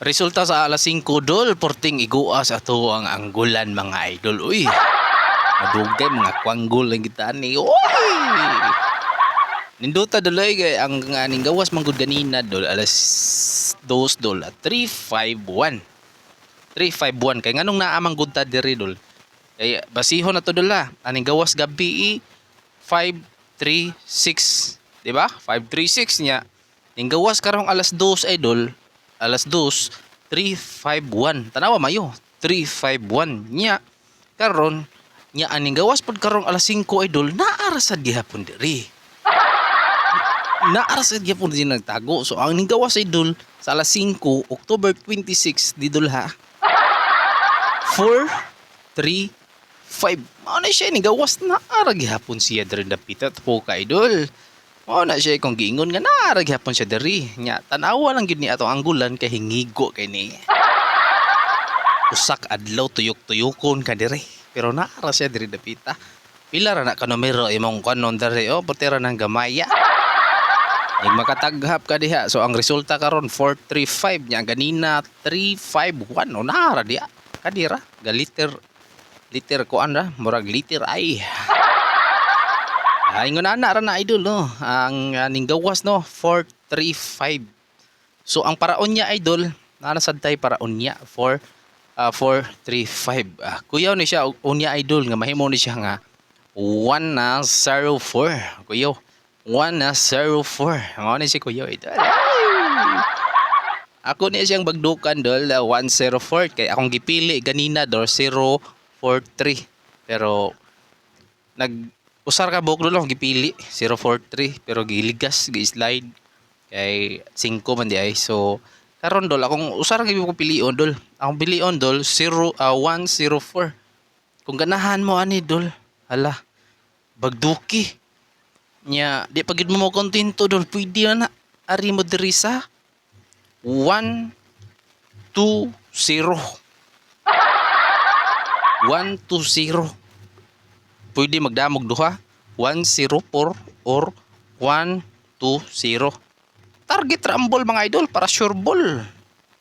Resulta sa alas 5 dol, porting iguas ato ang anggulan mga idol. Uy, madugay mga kwanggol lang kita ni. Uy! Ninduta doloy kay ang aning gawas manggod ganina dol alas 2 dol 351. 351 kay nganong naamang gud ta diri dol. Kay basihon na to dol ha. Aning gawas gabi 536, di ba? 536 niya. Ning gawas karong alas 2 idol, alas 2 351. Tanawa mayo, 351 niya. Karon nya aning gawas pod karong alas 5 idol, naara sad gihapon diri. Naara sad gihapon din nagtago. So ang ning gawas idol sa alas 5 October 26 di dol ha. 435. Mao na siya ni gawas na ara gihapon siya diri dapita po ka idol. Mao na siya kung giingon nga naara gihapon siya diri. Nya tan-awa lang gyud ni atong anggulan kay hingigo kay ni. Usak adlaw tuyok-tuyokon ka diri. Pero naara siya diri dapita. Pila ra na ka numero imong kanon diri o putira nang gamaya. Ning makataghap ka diha. So ang resulta karon 435 nya ganina 351 o naara diha. Kadira galiter liter ko ra murag liter ay. Ay ngon ana ra na idol no. Ang ning gawas no 435. So ang paraon niya idol na sad tay paraon niya 435. Kuyaw ni siya unya idol nga mahimo ni siya nga 104. Kuyaw 104. Mao ni si kuyaw idol. Ako niya siyang bagdukan dol 104 kay akong gipili ganina dol 043. Pero usar ka buok dol akong gipili 043 pero giligas gi-slide kay 5 man di ay. So karon dol akong usar gyud ko pilion dol. Akong pilion dol 104. Kung ganahan mo ani dol, hala bagduki. Nya di pagid mo kontento dol pwede na ari mo diri sa 120. 120. Pwede magdamog duha 104 or 120. Target rumble mga idol para sure ball.